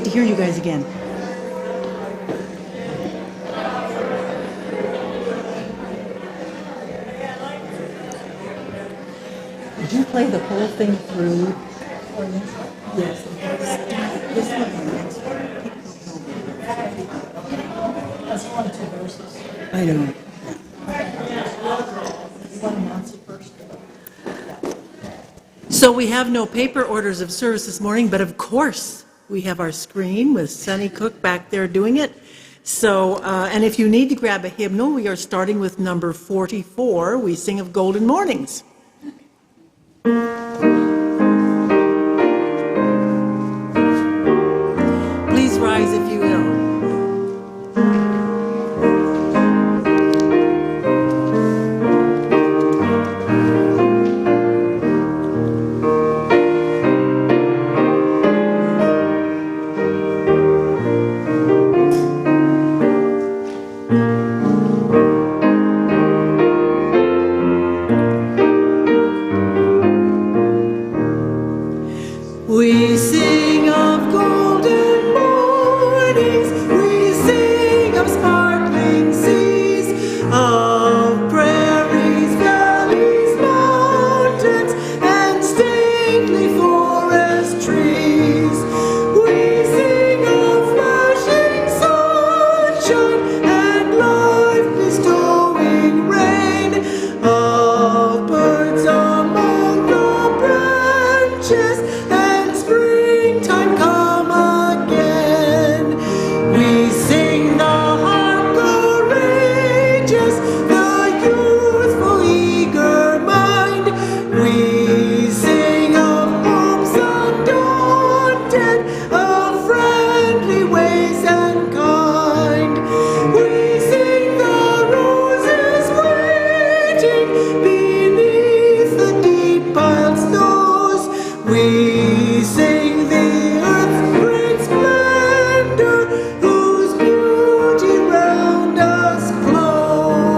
great to hear you guys again. Did you play the whole thing through? Yes. This one and the next one. That's one, two verses. I don't. One announce it first. So we have no paper orders of service this morning, but of course we have our screen with Sunny Cook back there doing it. So, and if you need to grab a hymnal, we are starting with number 44. We sing of golden mornings. Please rise if you will. We sing of golden mornings, we sing of sparkling seas, of prairies, valleys, mountains, and stately forest trees. We sing of flashing sunshine and life-bestowing rain, of birds among the branches, and springtime come again. We sing the heart courageous, the youthful eager mind. We sing of hopes undaunted, of friendly ways and kind. We sing the roses waiting beneath the deep piled snows. We sing the earth's great splendor, whose beauty round us glows.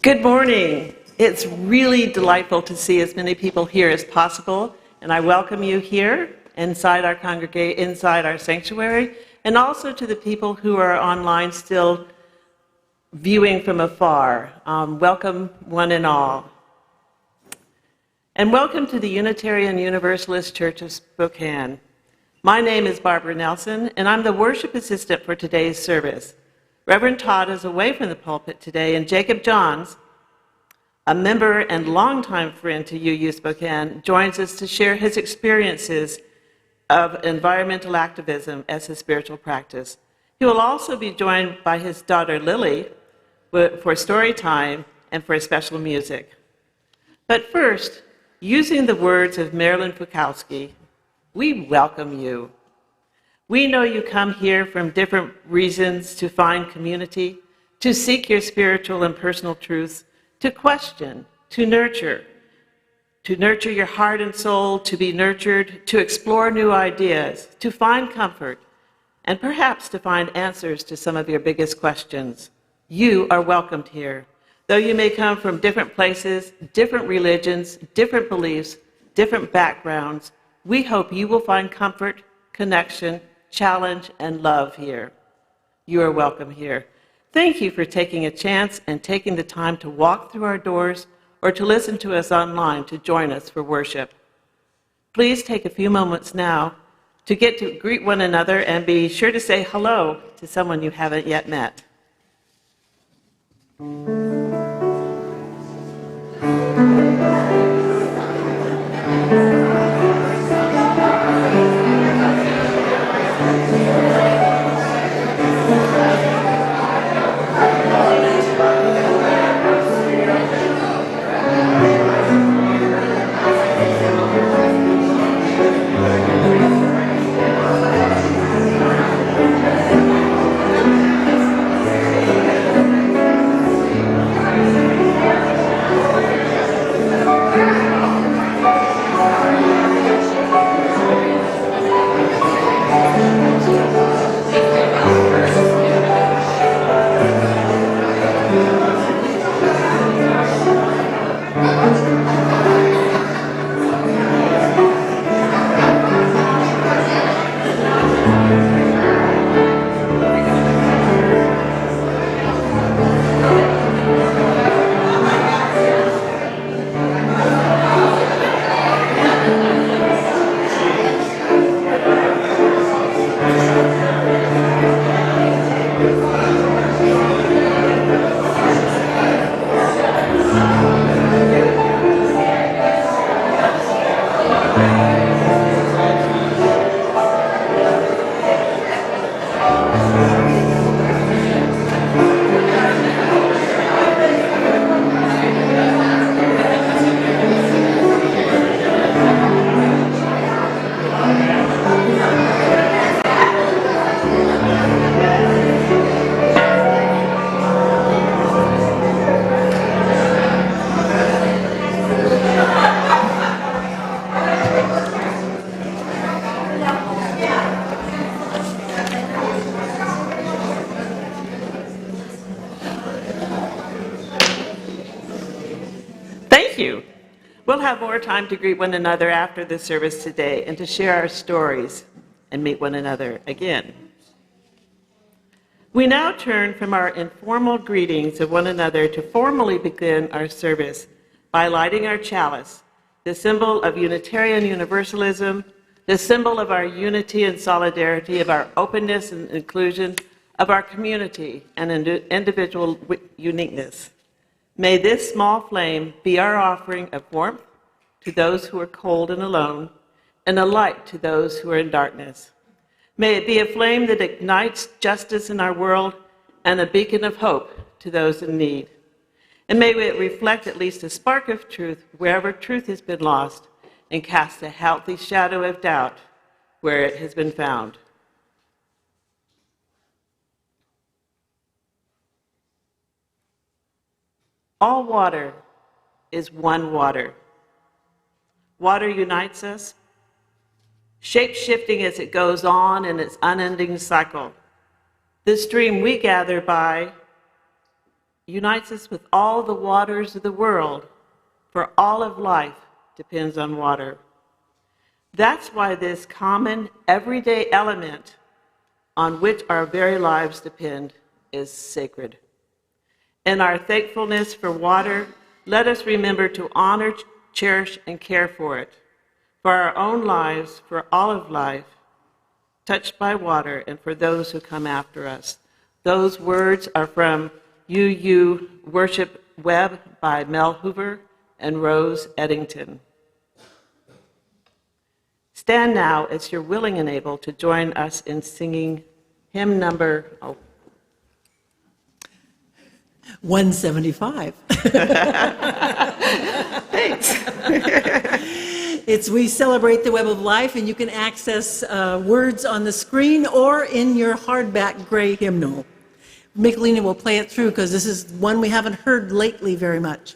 Good morning. It's really delightful to see as many people here as possible, and I welcome you here inside our inside our sanctuary, and also to the people who are online still viewing from afar. Welcome one and all. And welcome to the Unitarian Universalist Church of Spokane. My name is Barbara Nelson, and I'm the worship assistant for today's service. Reverend Todd is away from the pulpit today, and Jacob Johns, a member and longtime friend to UU Spokane, joins us to share his experiences of environmental activism as his spiritual practice. He will also be joined by his daughter Lily for story time and for special music. But first, using the words of Marilyn Fukowski, we welcome you. We know you come here from different reasons: to find community, to seek your spiritual and personal truths, to question, to nurture your heart and soul, to be nurtured, to explore new ideas, to find comfort, and perhaps to find answers to some of your biggest questions. You are welcomed here. Though you may come from different places, different religions, different beliefs, different backgrounds, we hope you will find comfort, connection, challenge, and love here. You are welcome here. Thank you for taking a chance and taking the time to walk through our doors or to listen to us online to join us for worship. Please take a few moments now to get to greet one another and be sure to say hello to someone you haven't yet met. We'll have more time to greet one another after the service today and to share our stories and meet one another again. We now turn from our informal greetings of one another to formally begin our service by lighting our chalice, the symbol of Unitarian Universalism, the symbol of our unity and solidarity, of our openness and inclusion, of our community and individual uniqueness. May this small flame be our offering of warmth to those who are cold and alone, and a light to those who are in darkness. May it be a flame that ignites justice in our world and a beacon of hope to those in need. And may it reflect at least a spark of truth wherever truth has been lost and cast a healthy shadow of doubt where it has been found. All water is one water. Water unites us, shape-shifting as it goes on in its unending cycle. The stream we gather by unites us with all the waters of the world, for all of life depends on water. That's why this common, everyday element on which our very lives depend is sacred. In our thankfulness for water, let us remember to honor, cherish, and care for it, for our own lives, for all of life, touched by water, and for those who come after us. Those words are from UU Worship Web by Mel Hoover and Rose Eddington. Stand now as you're willing and able to join us in singing hymn number 175. Thanks. It's We Celebrate the Web of Life, and you can access words on the screen or in your hardback gray hymnal. Michelina will play it through because this is one we haven't heard lately very much.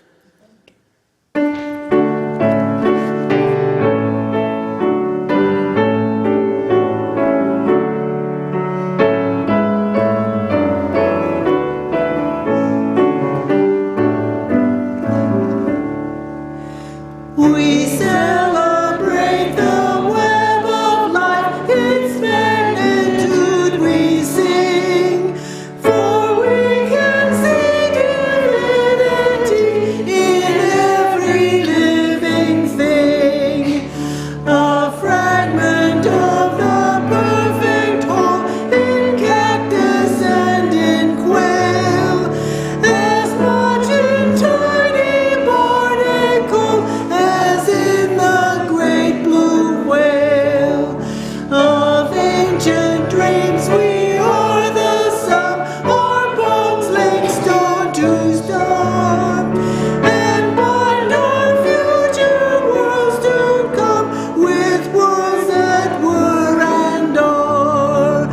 We celebrate the web of life, its magnitude we sing, for we can see divinity in every living thing. A fragment of the perfect whole in cactus and in quail, as much in tiny barnacle as in the great blue whale. Of ancient dreams we are the sum, our bones laid stone to stone, and bind our future worlds to come with worlds that were and are.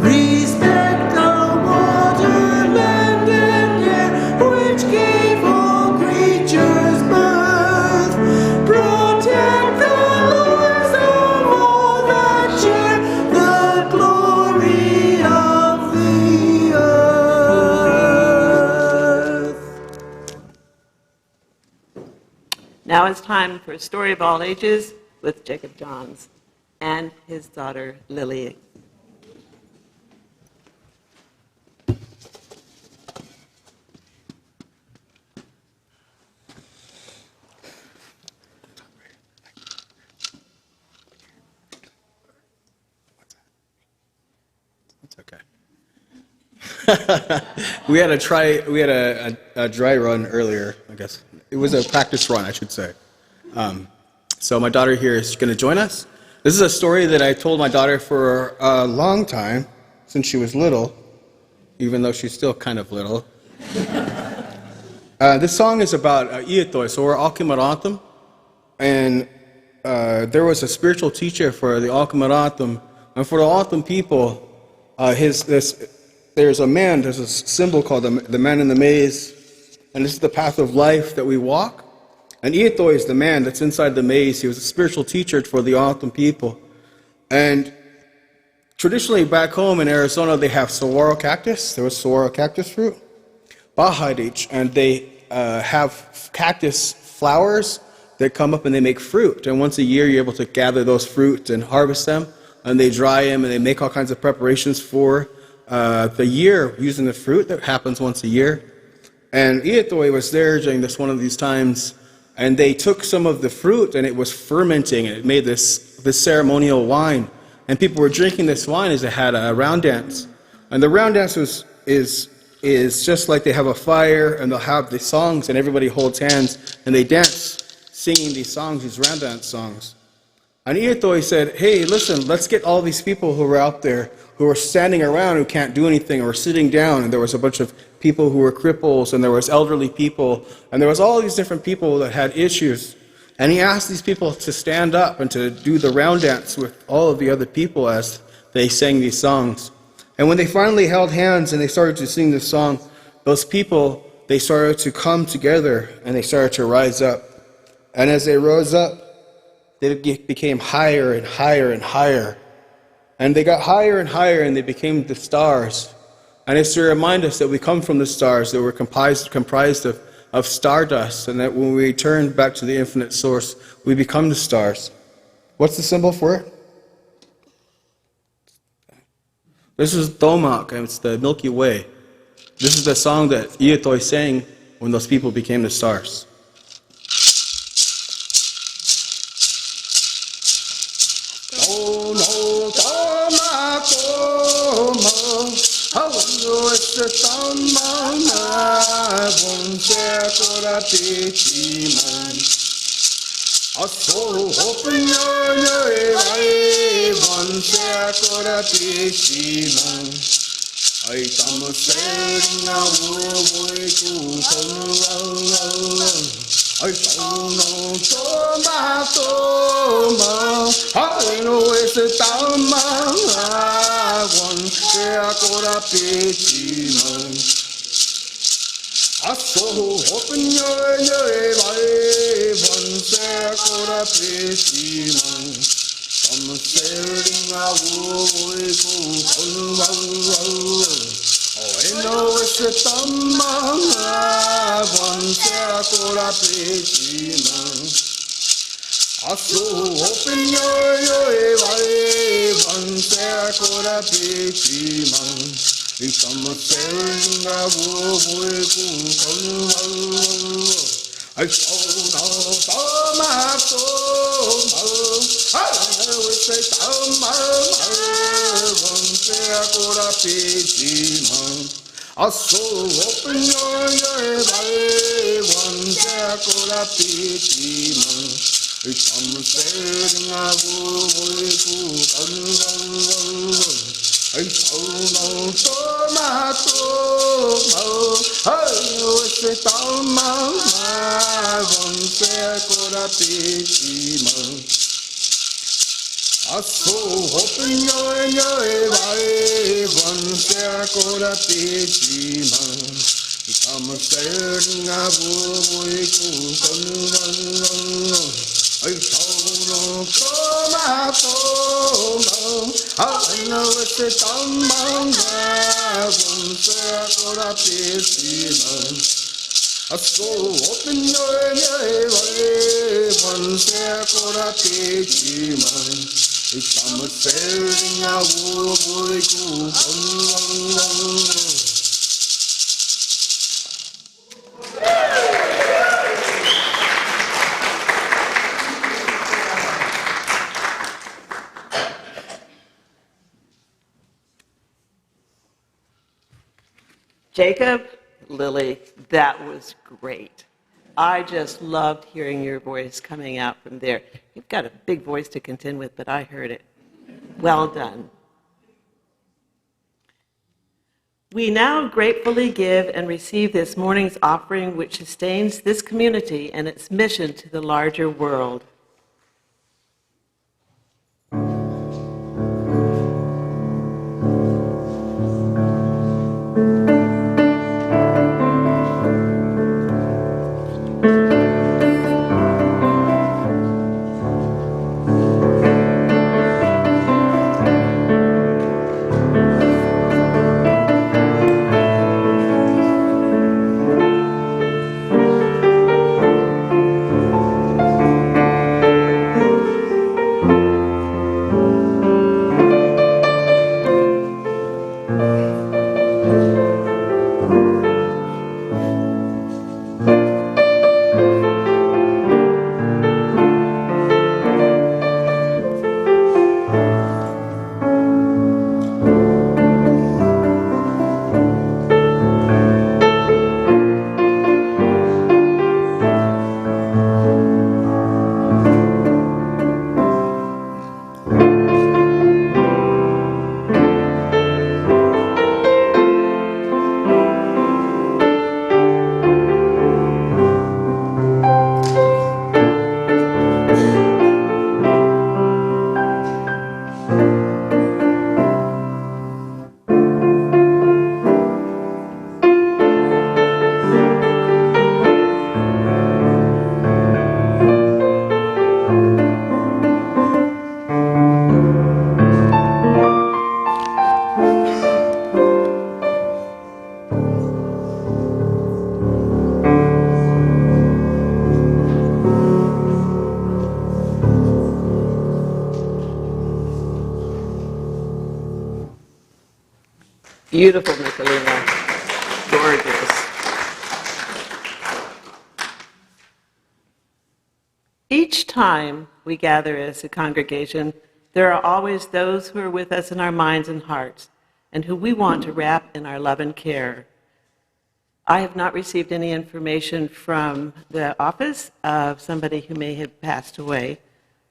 Respect the water, land, and air which gave all creatures birth. Protect the lives of all that share the glory of the earth. Now it's time for a story of all ages with Jacob Johns and his daughter Lily. It's okay. We had a dry run earlier, I guess. It was a practice run, I should say. So my daughter here is going to join us. This is a story that I told my daughter for a long time, since she was little, even though she's still kind of little. This song is about Iatoy, so we're Alkimarantham, and there was a spiritual teacher for the Alkimarantham, and for the Altham people, there's a symbol called the man in the maze, and this is the path of life that we walk. And Iatoy is the man that's inside the maze. He was a spiritual teacher for the Altham people. And traditionally back home in Arizona, they have saguaro cactus. There was saguaro cactus fruit, bahadich, and they have cactus flowers that come up and they make fruit. And once a year, you're able to gather those fruit and harvest them, and they dry them, and they make all kinds of preparations for the year using the fruit that happens once a year. And Ietoi was there during one of these times, and they took some of the fruit, and it was fermenting, and it made this ceremonial wine. And people were drinking this wine as they had a round dance. And the round dance is just like they have a fire, and they'll have the songs, and everybody holds hands, and they dance, singing these songs, these round dance songs. And Ietoi said, hey, listen, let's get all these people who are out there, who are standing around, who can't do anything, or sitting down. And there was a bunch of people who were cripples, and there was elderly people, and there was all these different people that had issues. And he asked these people to stand up and to do the round dance with all of the other people as they sang these songs. And when they finally held hands and they started to sing this song, those people, they started to come together and they started to rise up. And as they rose up, they became higher and higher and higher. And they got higher and higher, and they became the stars. And it's to remind us that we come from the stars, that we're comprised of stardust, and that when we return back to the infinite source, we become the stars. What's the symbol for it? This is Tomak, and it's the Milky Way. This is the song that Ietoi sang when those people became the stars. Jacob, Lily, that was great. I just loved hearing your voice coming out from there. You've got a big voice to contend with, but I heard it. Well done. We now gratefully give and receive this morning's offering, which sustains this community and its mission to the larger world. Beautiful, Michelina. Gorgeous. Each time we gather as a congregation, there are always those who are with us in our minds and hearts, and who we want to wrap in our love and care. I have not received any information from the office of somebody who may have passed away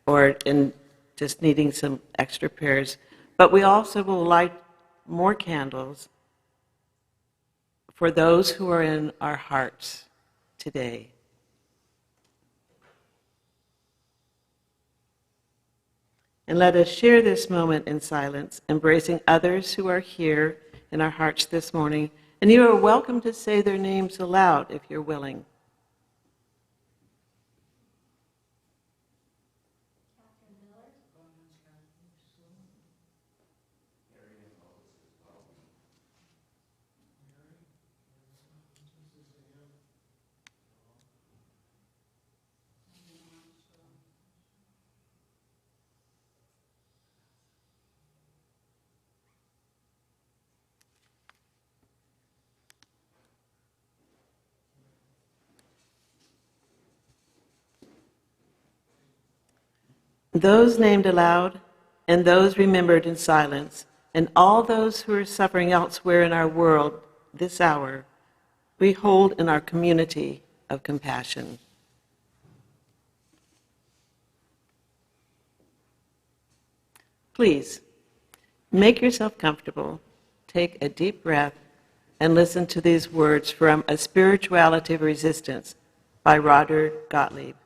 or in just needing some extra prayers, but we also will light more candles for those who are in our hearts today. And let us share this moment in silence, embracing others who are here in our hearts this morning. And you are welcome to say their names aloud if you're willing. Those named aloud, and those remembered in silence, and all those who are suffering elsewhere in our world this hour, we hold in our community of compassion. Please, make yourself comfortable, take a deep breath, and listen to these words from A Spirituality of Resistance by Roger Gottlieb.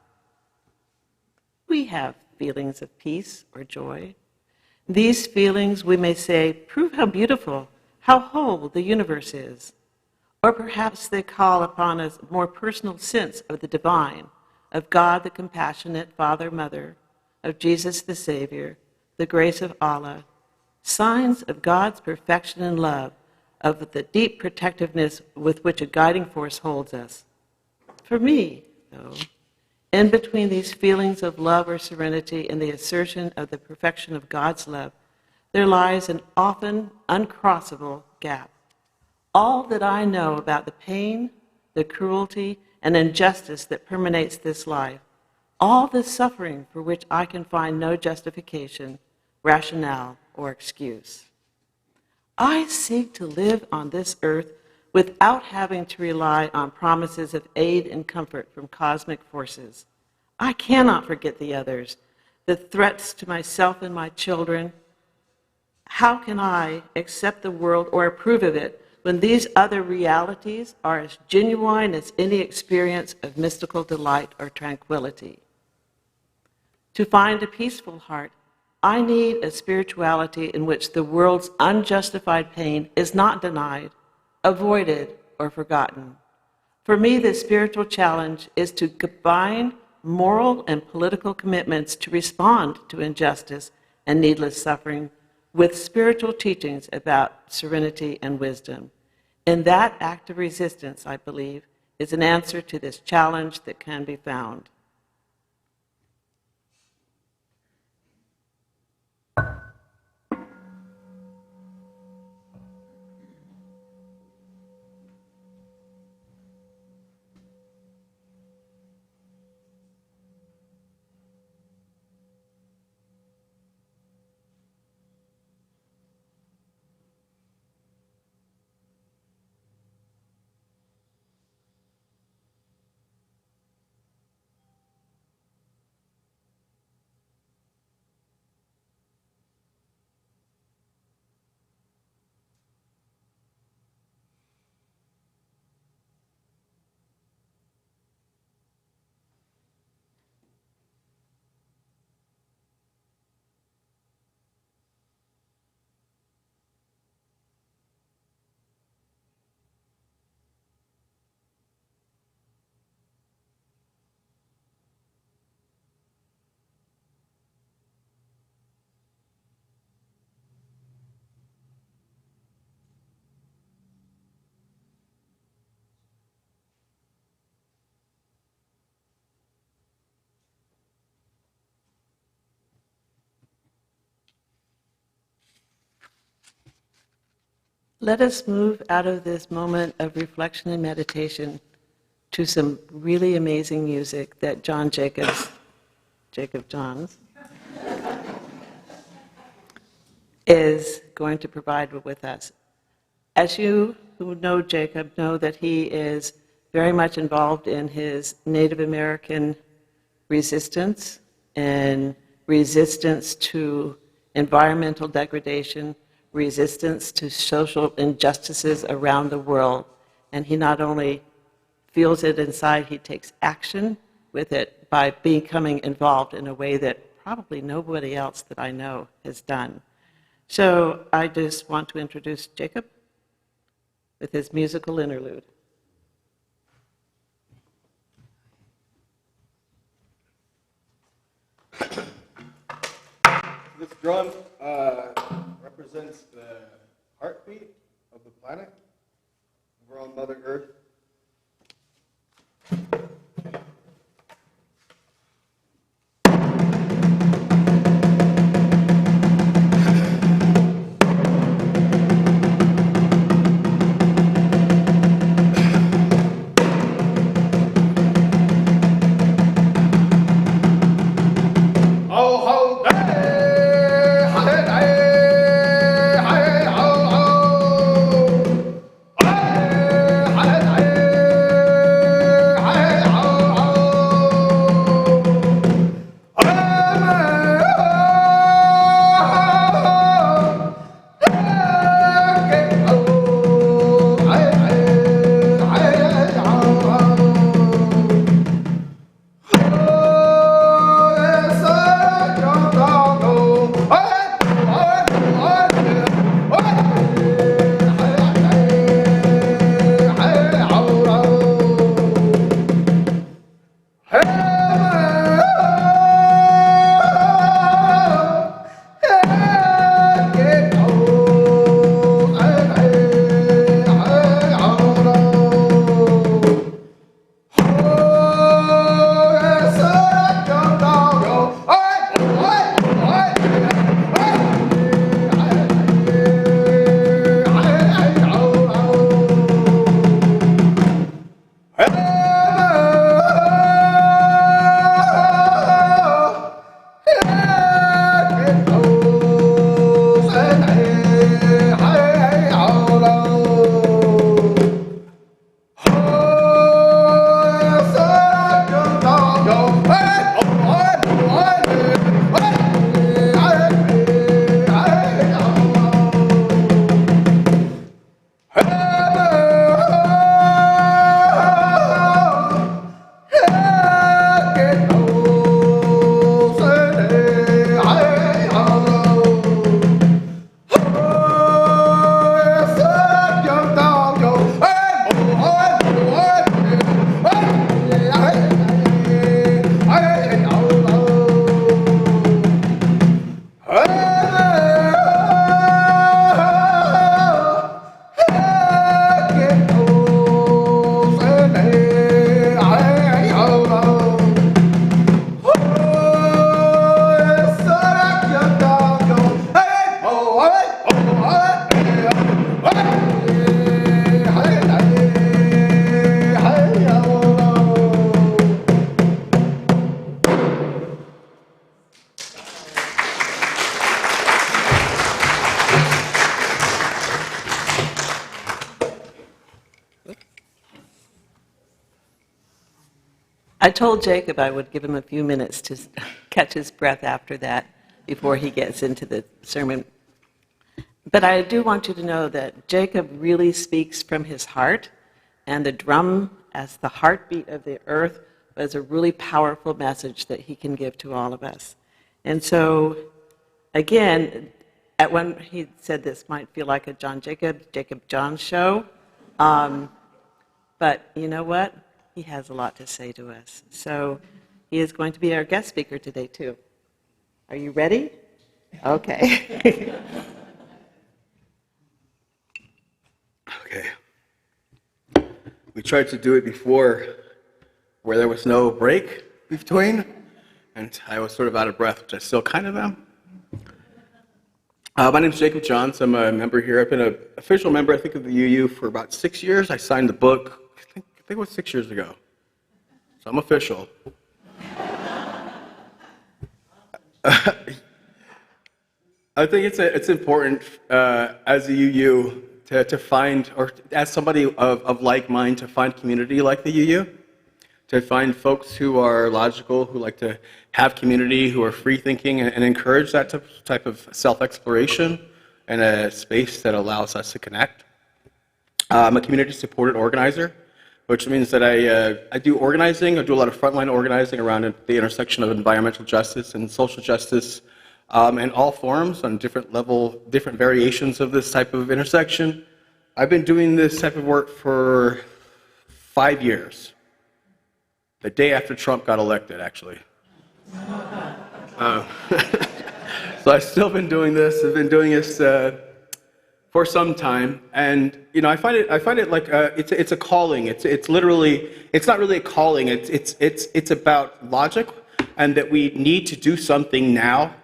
We have feelings of peace or joy. These feelings, we may say, prove how beautiful, how whole the universe is. Or perhaps they call upon a more personal sense of the divine, of God the compassionate Father, Mother, of Jesus the Savior, the grace of Allah, signs of God's perfection and love, of the deep protectiveness with which a guiding force holds us. For me, though, in between these feelings of love or serenity and the assertion of the perfection of God's love, there lies an often uncrossable gap. All that I know about the pain, the cruelty, and injustice that permeates this life, all the suffering for which I can find no justification, rationale, or excuse. I seek to live on this earth without having to rely on promises of aid and comfort from cosmic forces. I cannot forget the others, the threats to myself and my children. How can I accept the world or approve of it when these other realities are as genuine as any experience of mystical delight or tranquility? To find a peaceful heart, I need a spirituality in which the world's unjustified pain is not denied, avoided, or forgotten. For me, the spiritual challenge is to combine moral and political commitments to respond to injustice and needless suffering with spiritual teachings about serenity and wisdom. And that act of resistance, I believe, is an answer to this challenge that can be found. let us move out of this moment of reflection and meditation to some really amazing music that Jacob Johns, is going to provide with us. As you who know Jacob know that he is very much involved in his Native American resistance and resistance to environmental degradation, resistance to social injustices around the world. And he not only feels it inside, he takes action with it by becoming involved in a way that probably nobody else that I know has done. So I just want to introduce Jacob with his musical interlude. This drum represents the heartbeat of the planet. We're on Mother Earth. I told Jacob I would give him a few minutes to catch his breath after that before he gets into the sermon. But I do want you to know that Jacob really speaks from his heart, and the drum as the heartbeat of the earth was a really powerful message that he can give to all of us. And so, again, at when he said this might feel like a Jacob John show, but you know what? He has a lot to say to us. So he is going to be our guest speaker today, too. Are you ready? Okay. Okay. We tried to do it before where there was no break between, and I was sort of out of breath, which I still kind of am. My name is Jacob Johns. I'm a member here. I've been an official member, I think, of the UU for about 6 years. I signed the book, I think it was 6 years ago. So I'm official. I think it's important as a UU to find, or as somebody of like mind, to find community like the UU, to find folks who are logical, who like to have community, who are free thinking, and encourage that type of self-exploration and a space that allows us to connect. I'm a community-supported organizer, which means that I do organizing. I do a lot of frontline organizing around the intersection of environmental justice and social justice, in all forms, on different variations of this type of intersection. I've been doing this type of work for 5 years. The day after Trump got elected, actually. So I've still been doing this. I've been doing this for some time, and I find it like it's a calling. It's not really a calling. It's about logic, and that we need to do something now.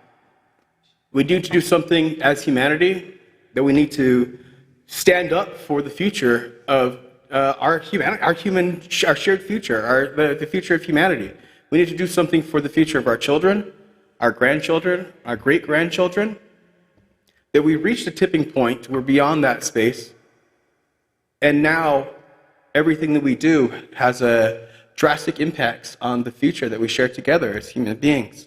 We need to do something as humanity. That we need to stand up for the future of our shared future, the future of humanity. We need to do something for the future of our children, our grandchildren, our great-grandchildren. That we reached a tipping point, we're beyond that space, and now everything that we do has a drastic impacts on the future that we share together as human beings.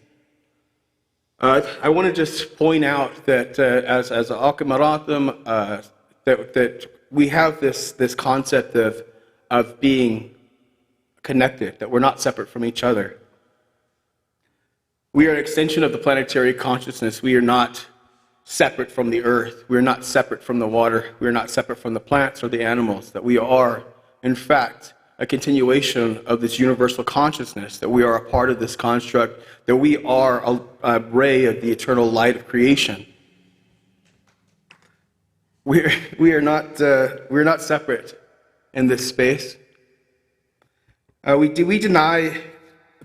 I want to just point out that as Alkamaratham, that we have this concept of being connected, that we're not separate from each other. We are an extension of the planetary consciousness. We are not separate from the earth. We are not separate from the water. We are not separate from the plants or the animals. That we are, in fact, a continuation of this universal consciousness, that we are a part of this construct, that we are a ray of the eternal light of creation. We are not separate in this space. We deny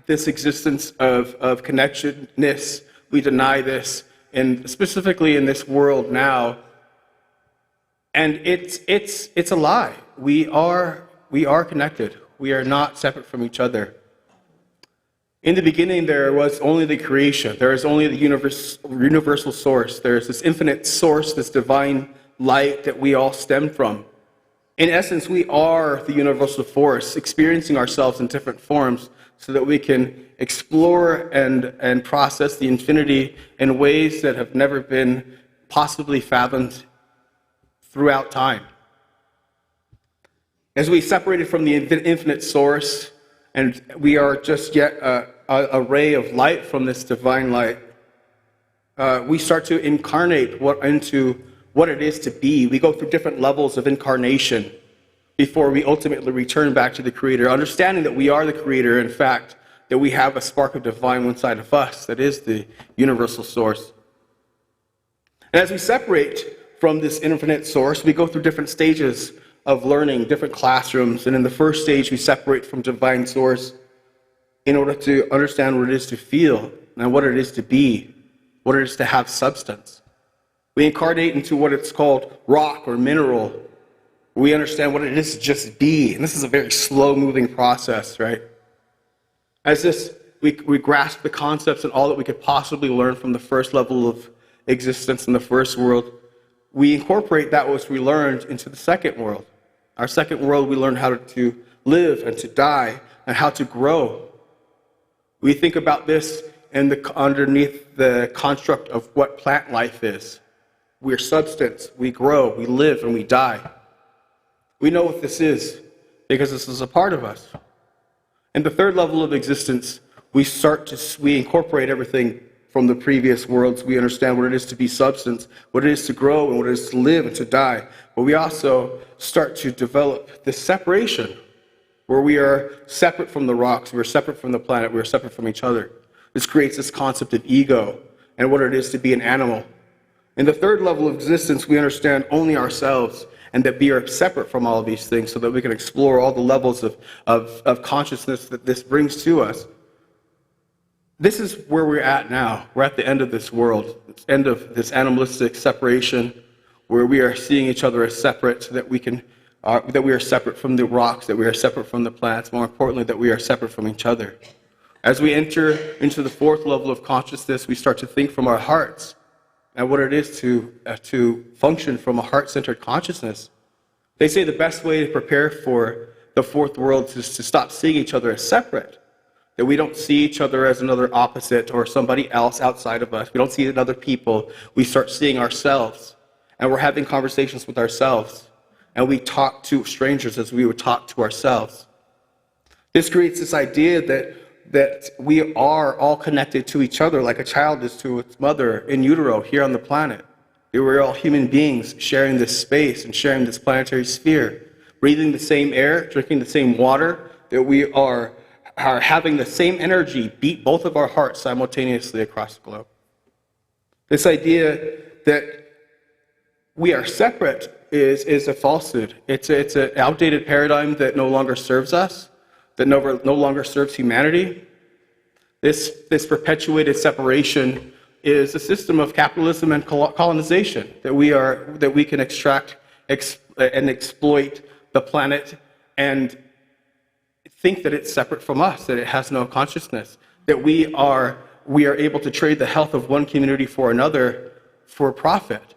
this existence of connectedness. We deny this, and specifically in this world now. And it's a lie. We are connected. We are not separate from each other. In the beginning, there was only the creation. There is only the universal source. There is this infinite source, this divine light that we all stem from. In essence, we are the universal force, experiencing ourselves in different forms so that we can explore and process the infinity in ways that have never been possibly fathomed throughout time. As we separated from the infinite source, and we are just yet a ray of light from this divine light, we start to incarnate into what it is to be. We go through different levels of incarnation before we ultimately return back to the Creator, understanding that we are the Creator, in fact, that we have a spark of divine inside of us that is the universal source. And as we separate from this infinite source, we go through different stages of learning, different classrooms, and in the first stage, we separate from divine source in order to understand what it is to feel and what it is to be, what it is to have substance. We incarnate into what it's called rock or mineral. We understand what it is to just be, and this is a very slow-moving process, right? As we grasp the concepts and all that we could possibly learn from the first level of existence in the first world, we incorporate that which we learned into the second world. Our second world, we learn how to live and to die and how to grow. We think about this underneath the construct of what plant life is. We're substance, we grow, we live, and we die. We know what this is because this is a part of us. In the third level of existence, we incorporate everything from the previous worlds. We understand what it is to be substance, what it is to grow, and what it is to live and to die. But we also start to develop this separation where we are separate from the rocks, we are separate from the planet, we are separate from each other. This creates this concept of ego and what it is to be an animal. In the third level of existence, we understand only ourselves and that we are separate from all of these things so that we can explore all the levels of consciousness that this brings to us. This is where we're at now. We're at the end of this world, end of this animalistic separation, where we are seeing each other as separate, so that we are separate from the rocks, that we are separate from the plants, more importantly, that we are separate from each other. As we enter into the fourth level of consciousness, we start to think from our hearts and what it is to function from a heart-centered consciousness. They say the best way to prepare for the fourth world is to stop seeing each other as separate, that we don't see each other as another opposite or somebody else outside of us. We don't see it in other people. We start seeing ourselves, and we're having conversations with ourselves, and we talk to strangers as we would talk to ourselves. This creates this idea that we are all connected to each other like a child is to its mother in utero here on the planet. That we're all human beings sharing this space and sharing this planetary sphere, breathing the same air, drinking the same water, that we are having the same energy beat both of our hearts simultaneously across the globe. This idea that we are separate is a falsehood. It's an outdated paradigm that no longer serves us, that no longer serves humanity. This perpetuated separation is a system of capitalism and colonization, that we can extract and exploit the planet and think that it's separate from us, that it has no consciousness, that we are able to trade the health of one community for another for profit.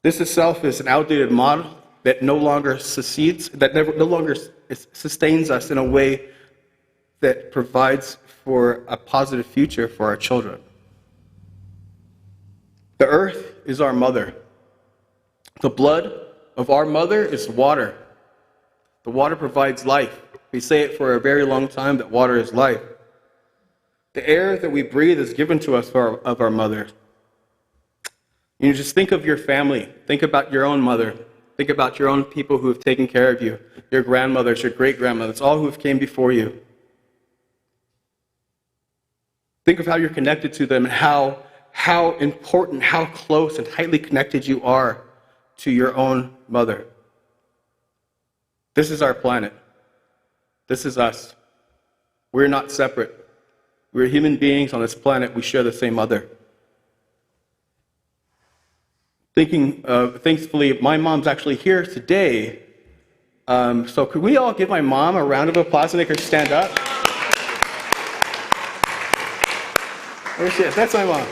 This itself is an outdated model that no longer succeeds, no longer sustains us in a way that provides for a positive future for our children. The earth is our mother. The blood of our mother is water. The water provides life. We say it for a very long time that water is life. The air that we breathe is given to us of our mother. You just think of your family. Think about your own mother. Think about your own people who have taken care of you, your grandmothers, your great-grandmothers, all who have came before you. Think of how you're connected to them and how important, how close and tightly connected you are to your own mother. This is our planet. This is us. We're not separate. We're human beings on this planet. We share the same mother. Thankfully, my mom's actually here today. So could we all give my mom a round of applause and make her stand up? Where she is? That's my mom.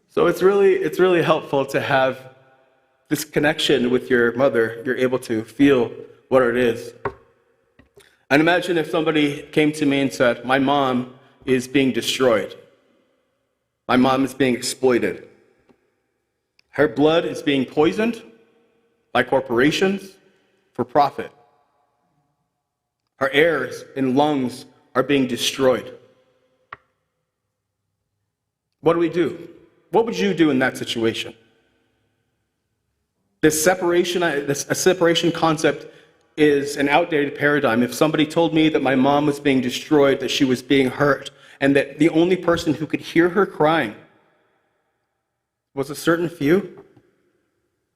So it's really helpful to have this connection with your mother. You're able to feel what it is. And imagine if somebody came to me and said, my mom is being destroyed. My mom is being exploited. Her blood is being poisoned by corporations for profit. Her air and lungs are being destroyed. What do we do? What would you do in that situation? This separation concept is an outdated paradigm. If somebody told me that my mom was being destroyed, that she was being hurt, and that the only person who could hear her crying was a certain few,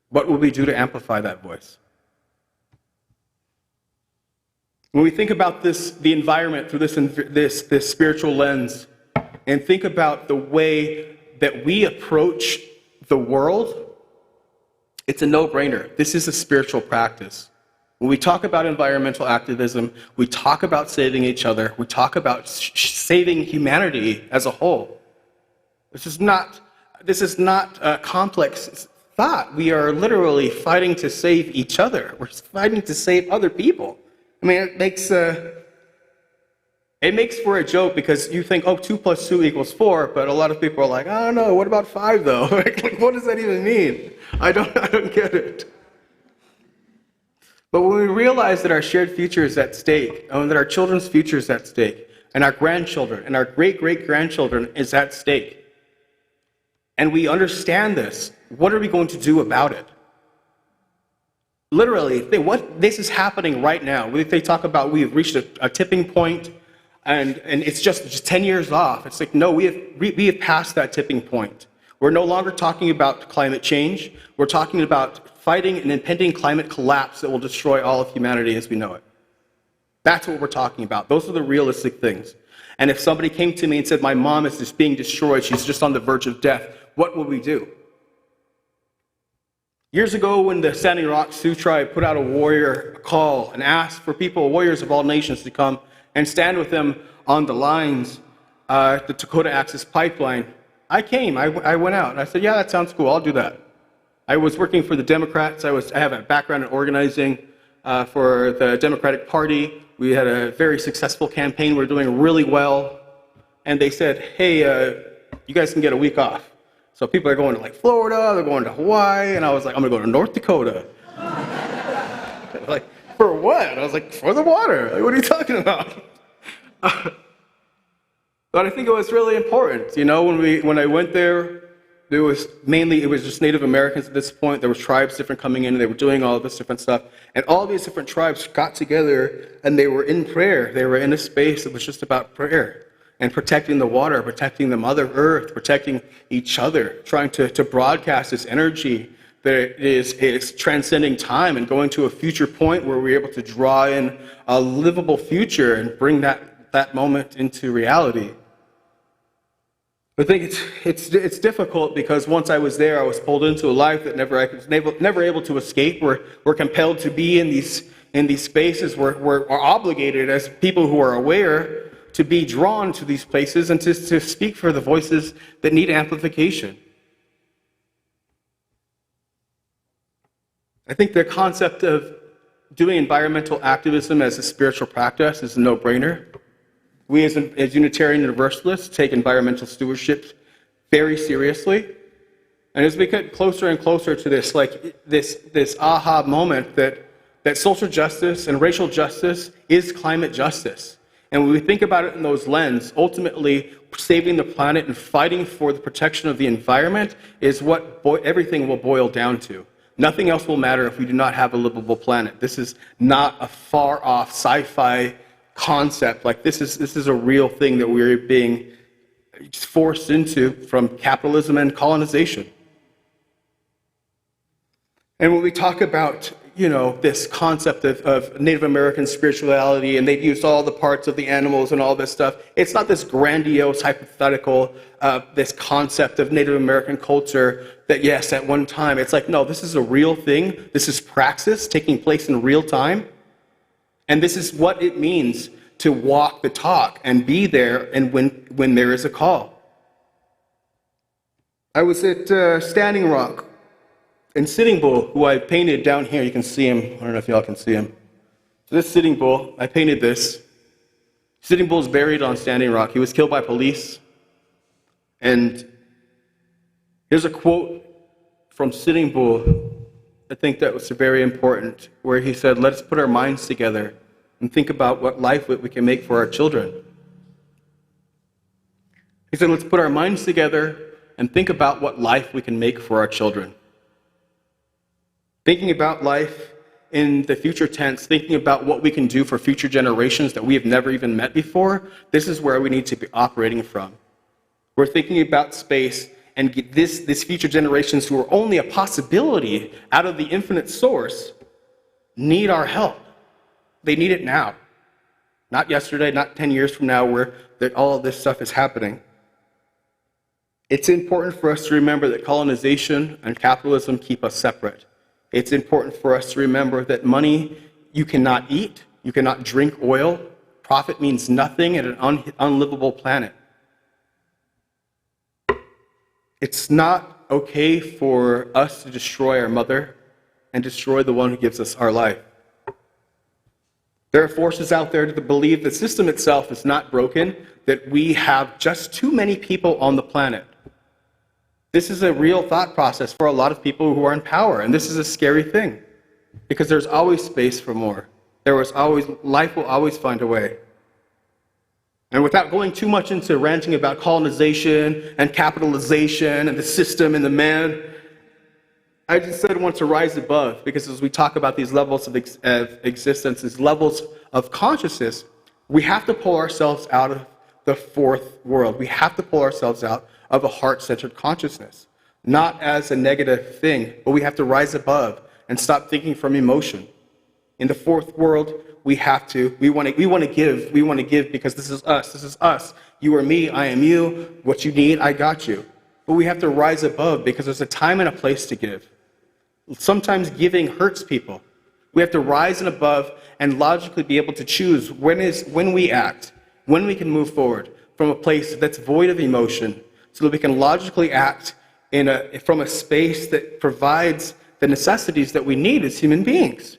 what would we do to amplify that voice? When we think about the environment through this spiritual lens, and think about the way that we approach the world, it's a no-brainer. This is a spiritual practice. When we talk about environmental activism, we talk about saving each other. We talk about saving humanity as a whole. This is not a complex thought. We are literally fighting to save each other. We're fighting to save other people. I mean, it makes for a joke because you think, 2 + 2 = 4, but a lot of people are like, I don't know, what about 5 though? Like, what does that even mean? I don't get it. But when we realize that our shared future is at stake, and that our children's future is at stake, and our grandchildren and our great-great-grandchildren is at stake, and we understand this, what are we going to do about it? Literally, this is happening right now. They talk about we've reached a tipping point, and it's just 10 years off. It's like, no, we have passed that tipping point. We're no longer talking about climate change. We're talking about fighting an impending climate collapse that will destroy all of humanity as we know it. That's what we're talking about. Those are the realistic things. And if somebody came to me and said, my mom is just being destroyed, she's just on the verge of death, what would we do? Years ago, when the Standing Rock Sioux tribe put out a warrior call and asked for people, warriors of all nations, to come and stand with them on the lines, the Dakota Access Pipeline, I came. I went out and I said, yeah, that sounds cool. I'll do that. I was working for the Democrats. I have a background in organizing for the Democratic Party. We had a very successful campaign. We were doing really well. And they said, hey, you guys can get a week off. So people are going to like Florida, they're going to Hawaii, and I was like, I'm going to go to North Dakota. Like, for what? I was like, for the water. Like, what are you talking about? But I think it was really important. You know, when I went there, it was just Native Americans at this point. There were tribes different coming in, and they were doing all this different stuff. And all these different tribes got together, and they were in prayer. They were in a space that was just about prayer and protecting the water, protecting the Mother Earth, protecting each other, trying to broadcast this energy that is transcending time and going to a future point where we're able to draw in a livable future and bring that moment into reality. I think it's difficult because once I was there, I was pulled into a life that I was never able to escape. We're compelled to be in these spaces. We're obligated as people who are aware to be drawn to these places and to speak for the voices that need amplification. I think the concept of doing environmental activism as a spiritual practice is a no-brainer. We as Unitarian Universalists take environmental stewardship very seriously. And as we get closer and closer to this aha moment that social justice and racial justice is climate justice. And when we think about it in those lenses, ultimately saving the planet and fighting for the protection of the environment is what everything will boil down to. Nothing else will matter if we do not have a livable planet. This is not a far-off sci-fi concept. Like this is a real thing that we're being forced into from capitalism and colonization. And when we talk about, this concept of Native American spirituality, and they've used all the parts of the animals and all this stuff, it's not this grandiose, hypothetical, this concept of Native American culture that, yes, at one time, it's like, no, this is a real thing. This is praxis taking place in real time. And this is what it means to walk the talk and be there and when there is a call. I was at Standing Rock and Sitting Bull, who I painted down here. You can see him. I don't know if y'all can see him. So this Sitting Bull, I painted this. Sitting Bull is buried on Standing Rock. He was killed by police. And here's a quote from Sitting Bull, I think that was very important, where he said, let us put our minds together and think about what life we can make for our children. He said, let's put our minds together and think about what life we can make for our children. Thinking about life in the future tense, thinking about what we can do for future generations that we have never even met before, this is where we need to be operating from. We're thinking about space and this future generations who are only a possibility out of the infinite source need our help. They need it now. Not yesterday, not 10 years from now where all of this stuff is happening. It's important for us to remember that colonization and capitalism keep us separate. It's important for us to remember that money you cannot eat, you cannot drink oil. Profit means nothing in an unlivable planet. It's not okay for us to destroy our mother and destroy the one who gives us our life. There are forces out there that believe the system itself is not broken, that we have just too many people on the planet. This is a real thought process for a lot of people who are in power, and this is a scary thing, because there's always space for more. Life will always find a way. And without going too much into ranting about colonization and capitalization and the system and the man, I just said I want to rise above, because as we talk about these levels of existence, these levels of consciousness, we have to pull ourselves out of the fourth world. We have to pull ourselves out of a heart-centered consciousness. not as a negative thing, but we have to rise above and stop thinking from emotion. In the fourth world, we want to give because this is us. You are me, I am you. What you need, I got you. But we have to rise above because there's a time and a place to give. Sometimes giving hurts people. We have to rise and above and logically be able to choose when we act, when we can move forward from a place that's void of emotion, so that we can logically act from a space that provides the necessities that we need as human beings.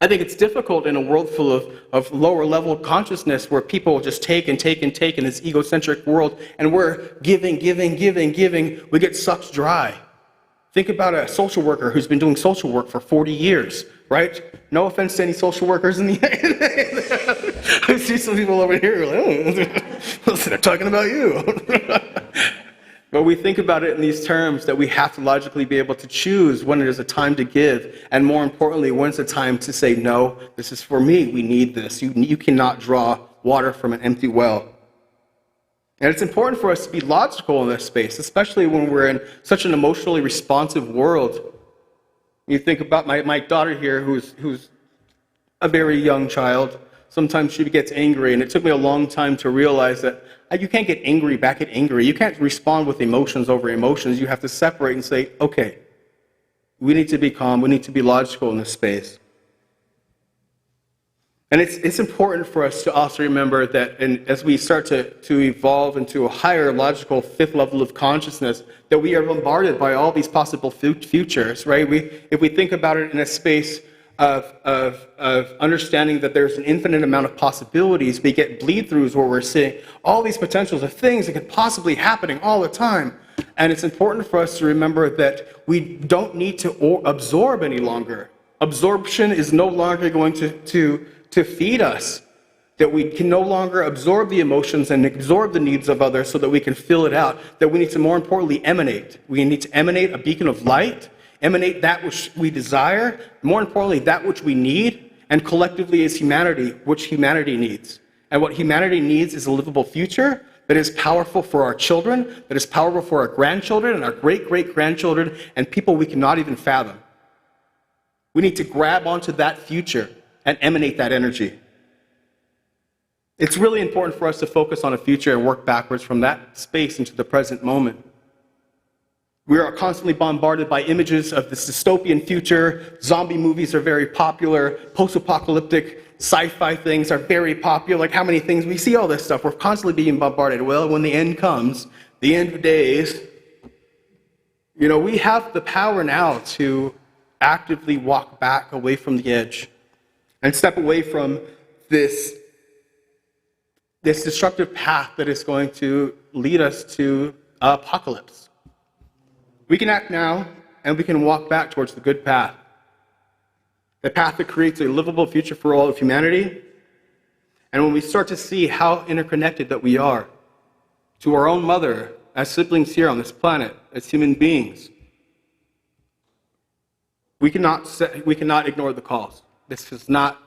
I think it's difficult in a world full of lower level consciousness where people just take and take and take in this egocentric world, and we're giving. We get sucked dry. Think about a social worker who's been doing social work for 40 years, right? No offense to any social workers in the I see some people over here like, oh, they're talking about you. But we think about it in these terms that we have to logically be able to choose when it is a time to give, and more importantly, when it's a time to say, no, this is for me, we need this. You cannot draw water from an empty well. And it's important for us to be logical in this space, especially when we're in such an emotionally responsive world. You think about my daughter here, who's a very young child. Sometimes she gets angry, and it took me a long time to realize that you can't get angry back at angry. You can't respond with emotions over emotions. You have to separate and say, okay, we need to be calm. We need to be logical in this space. And it's important for us to also remember that as we start to evolve into a higher logical fifth level of consciousness, that we are bombarded by all these possible futures, right? If we think about it in a space of understanding that there's an infinite amount of possibilities, we get bleed-throughs where we're seeing all these potentials of things that could possibly happening all the time. And it's important for us to remember that we don't need to absorb any longer. Absorption is no longer going to feed us, that we can no longer absorb the emotions and absorb the needs of others so that we can fill it out, that we need to more importantly emanate. We need to emanate a beacon of light, emanate that which we desire, more importantly that which we need, and collectively as humanity, which humanity needs. And what humanity needs is a livable future that is powerful for our children, that is powerful for our grandchildren and our great-great-grandchildren, and people we cannot even fathom. We need to grab onto that future and emanate that energy. It's really important for us to focus on a future and work backwards from that space into the present moment. We are constantly bombarded by images of this dystopian future. Zombie movies are very popular. Post-apocalyptic sci-fi things are very popular. Like how many things we see all this stuff. We're constantly being bombarded. Well, when the end comes, the end of days, we have the power now to actively walk back away from the edge and step away from this destructive path that is going to lead us to apocalypse. We can act now, and we can walk back towards the good path. The path that creates a livable future for all of humanity. And when we start to see how interconnected that we are to our own mother, as siblings here on this planet, as human beings, we cannot ignore the cause. It's not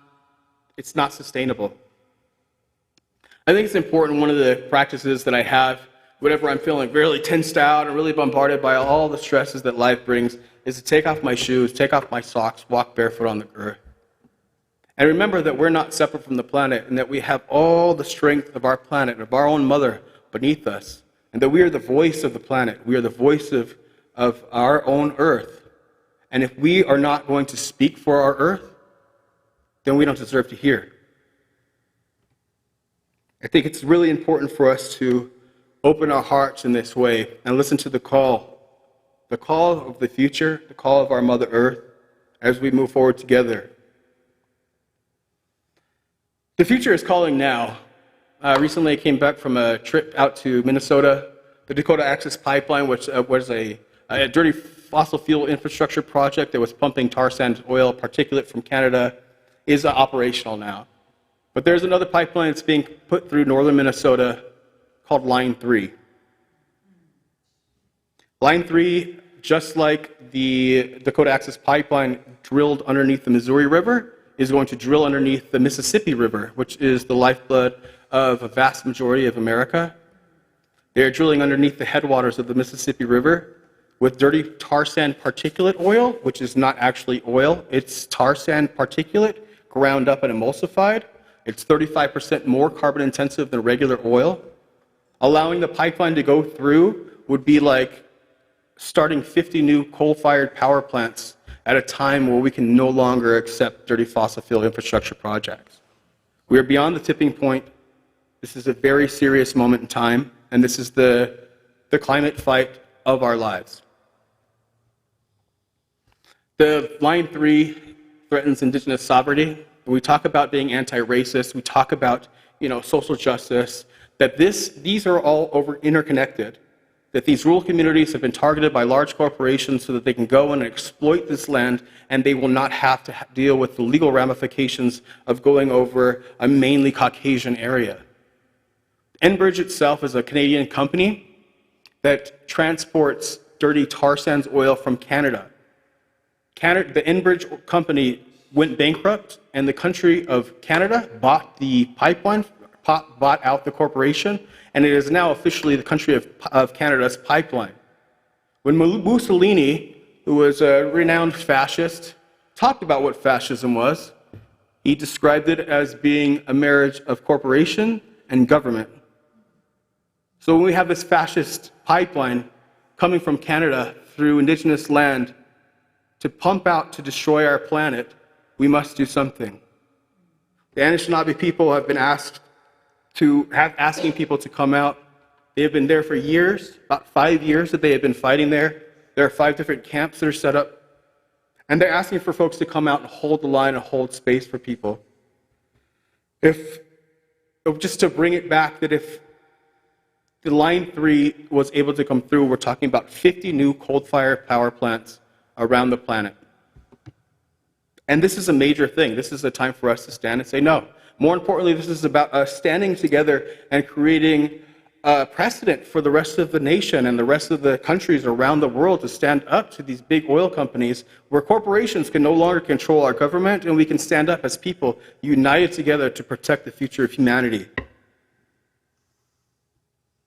sustainable. I think it's important, one of the practices that I have, whenever I'm feeling really tensed out and really bombarded by all the stresses that life brings, is to take off my shoes, take off my socks, walk barefoot on the earth. And remember that we're not separate from the planet, and that we have all the strength of our planet, of our own mother beneath us, and that we are the voice of the planet. We are the voice of our own earth. And if we are not going to speak for our earth, then we don't deserve to hear. I think it's really important for us to open our hearts in this way and listen to the call of the future, the call of our Mother Earth as we move forward together. The future is calling now. Recently I came back from a trip out to Minnesota. The Dakota Access Pipeline, which was a dirty fossil fuel infrastructure project that was pumping tar sand oil particulate from Canada, is operational now. But there's another pipeline that's being put through northern Minnesota called Line 3. Line 3, just like the Dakota Access Pipeline drilled underneath the Missouri River, is going to drill underneath the Mississippi River, which is the lifeblood of a vast majority of America. They are drilling underneath the headwaters of the Mississippi River with dirty tar sand particulate oil, which is not actually oil. It's tar sand particulate ground up and emulsified. It's 35% more carbon intensive than regular oil. Allowing the pipeline to go through would be like starting 50 new coal-fired power plants at a time where we can no longer accept dirty fossil fuel infrastructure projects. We are beyond the tipping point. This is a very serious moment in time, and this is the climate fight of our lives. The Line 3 threatens indigenous sovereignty. We talk about being anti-racist. We talk about, social justice. That these are all interconnected. That these rural communities have been targeted by large corporations so that they can go and exploit this land, and they will not have to deal with the legal ramifications of going over a mainly Caucasian area. Enbridge itself is a Canadian company that transports dirty tar sands oil from Canada. The Enbridge company went bankrupt, and the country of Canada bought the pipeline, bought out the corporation, and it is now officially the country of Canada's pipeline. When Mussolini, who was a renowned fascist, talked about what fascism was, he described it as being a marriage of corporation and government. So when we have this fascist pipeline coming from Canada through indigenous land to pump out to destroy our planet, we must do something. The Anishinaabe people have been asking people to come out. They have been there for years, about 5 years that they have been fighting there. There are 5 different camps that are set up. And they're asking for folks to come out and hold the line and hold space for people. Just to bring it back, that if the Line 3 was able to come through, we're talking about 50 new coal-fired power plants around the planet. And this is a major thing. This is a time for us to stand and say no. More importantly, this is about us standing together and creating a precedent for the rest of the nation and the rest of the countries around the world to stand up to these big oil companies where corporations can no longer control our government, and we can stand up as people united together to protect the future of humanity.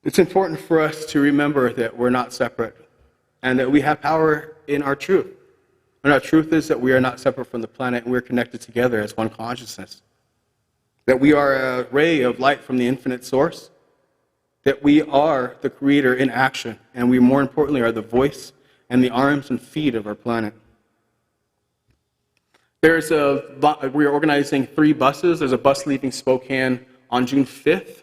It's important for us to remember that we're not separate and that we have power in our truth. And our truth is that we are not separate from the planet, and we're connected together as one consciousness. That we are a ray of light from the infinite source. That we are the creator in action, and we, more importantly, are the voice and the arms and feet of our planet. We are organizing 3 buses. There's a bus leaving Spokane on June 5th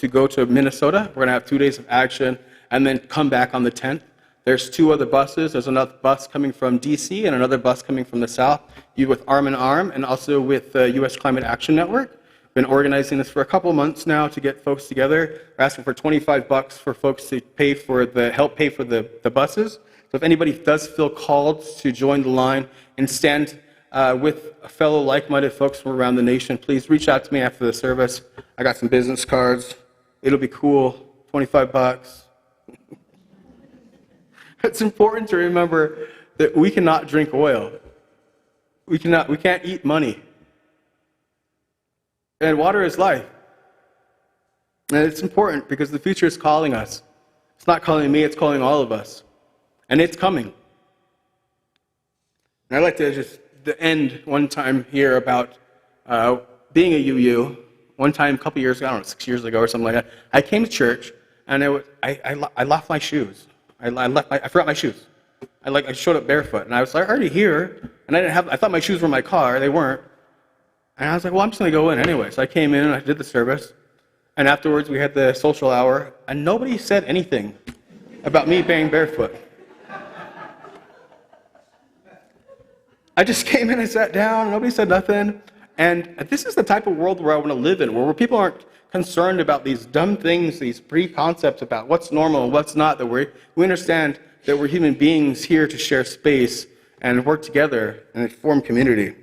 to go to Minnesota. We're going to have 2 days of action and then come back on the 10th. There's 2 other buses. There's another bus coming from DC and another bus coming from the south, with Arm in Arm, and also with the U.S. Climate Action Network. Been organizing this for a couple months now to get folks together. We're asking for $25 for folks to help pay for the buses. So if anybody does feel called to join the line and stand with fellow like-minded folks from around the nation, please reach out to me after the service. I got some business cards. It'll be cool. $25. It's important to remember that we cannot drink oil. We can't eat money. And water is life. And it's important because the future is calling us. It's not calling me, it's calling all of us. And it's coming. And I'd like to just end one time here about being a UU. One time, a couple years ago, I don't know, 6 years ago or something like that, I came to church and I left my shoes. I forgot my shoes. I showed up barefoot, and I was like, already here, and I thought my shoes were in my car. They weren't. And I was like, well, I'm just going to go in anyway. So I came in and I did the service. And afterwards, we had the social hour. And nobody said anything about me being barefoot. I just came in and sat down. Nobody said nothing. And this is the type of world where I want to live in, where people aren't concerned about these dumb things, these preconcepts about what's normal and what's not, that we understand that we're human beings here to share space and work together and form community.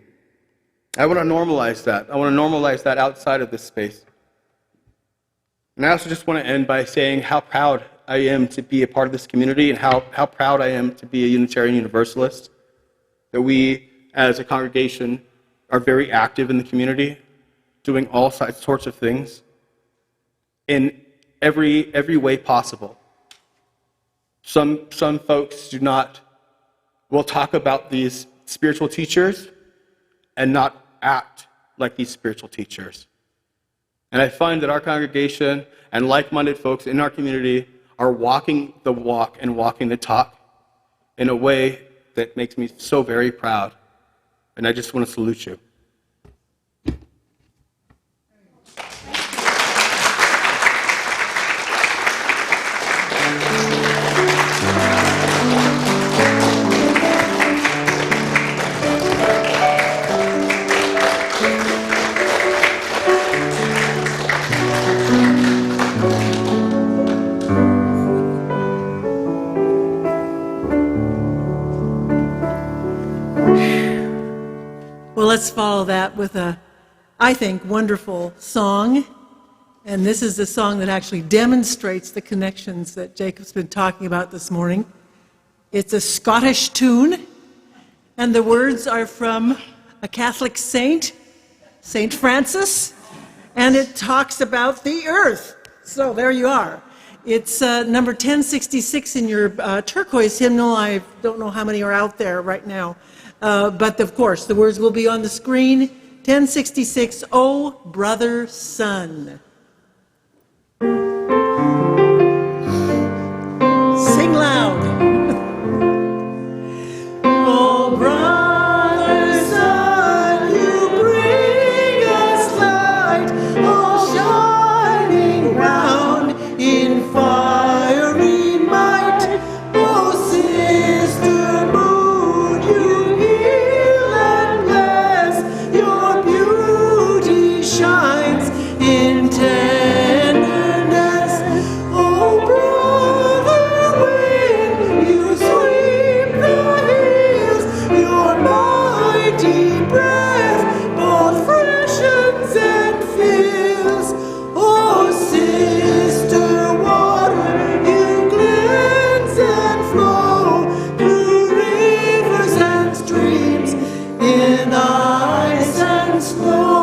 I want to normalize that. I want to normalize that outside of this space. And I also just want to end by saying how proud I am to be a part of this community and how proud I am to be a Unitarian Universalist. That we, as a congregation, are very active in the community, doing all sorts of things. In every way possible. Some folks will talk about these spiritual teachers and not act like these spiritual teachers. And I find that our congregation and like-minded folks in our community are walking the walk and walking the talk in a way that makes me so very proud. And I just want to salute you. Well, let's follow that with a, I think, wonderful song. And this is the song that actually demonstrates the connections that Jacob's been talking about this morning. It's a Scottish tune, and the words are from a Catholic saint, Saint Francis, and it talks about the earth. So there you are. It's number 1066 in your turquoise hymnal. I don't know how many are out there right now. But of course, the words will be on the screen. 1066, O Brother Sun. Sing loud. Oh, brother sun, you bring us light, all shining round in fiery might. Oh, sister moon, you heal and bless, your beauty shines in tenderness. Oh, brother wind, you sweep the hills, your mighty breath both freshens and fills. Oh, sister water, you cleanse and flow through rivers and streams in ice and snow.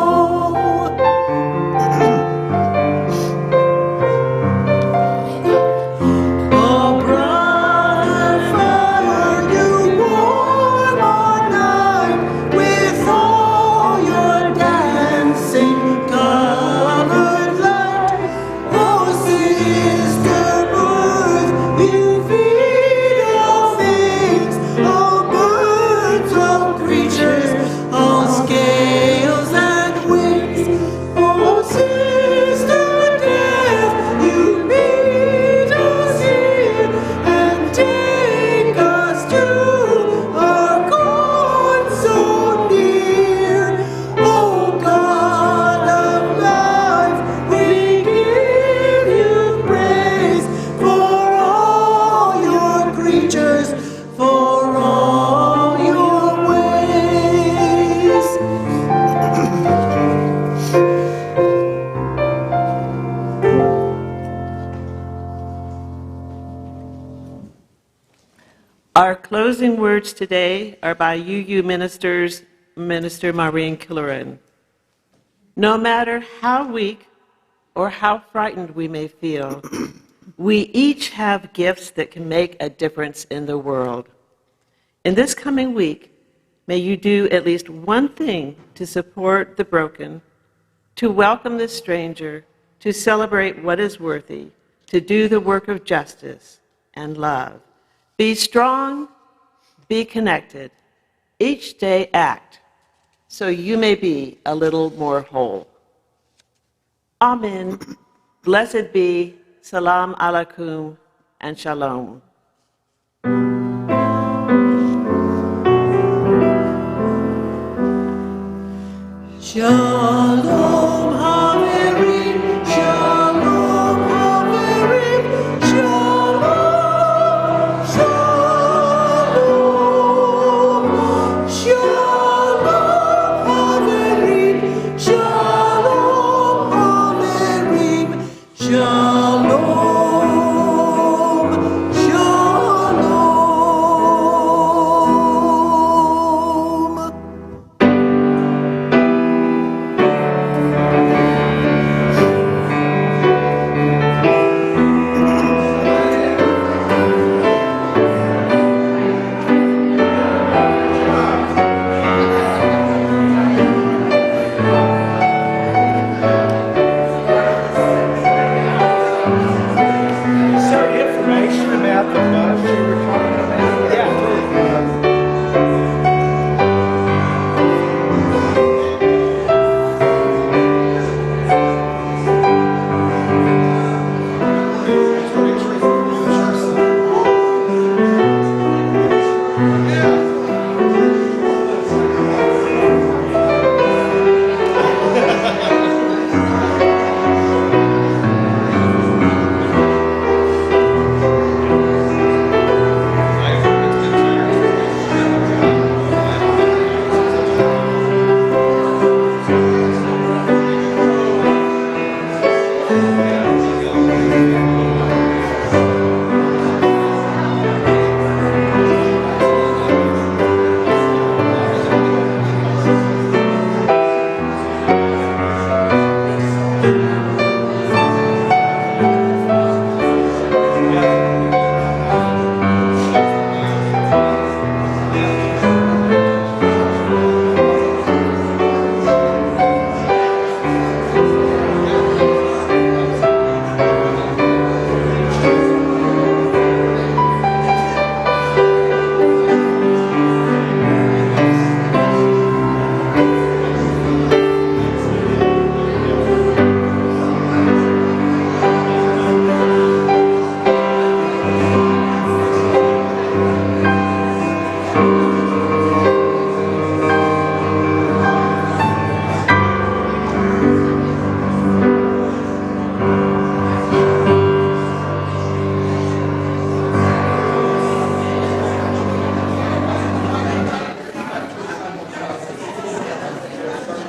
Oh, brother fire, you warm our night with all your dancing colored light. Oh, sister earth, you feed all things, all birds, all creatures, all scales and wings. Oh, sister death, you meet us here and take us to our God so near. Oh, God of life, we give you praise for all your creatures, for all your ways. Our closing words today are by UU ministers, Minister Maureen Killeran. No matter how weak or how frightened we may feel, we each have gifts that can make a difference in the world. In this coming week, may you do at least one thing to support the broken, to welcome the stranger, to celebrate what is worthy, to do the work of justice and love. Be strong, be connected. Each day act, so you may be a little more whole. Amen. Blessed be, salam alaikum, and shalom. Shalom.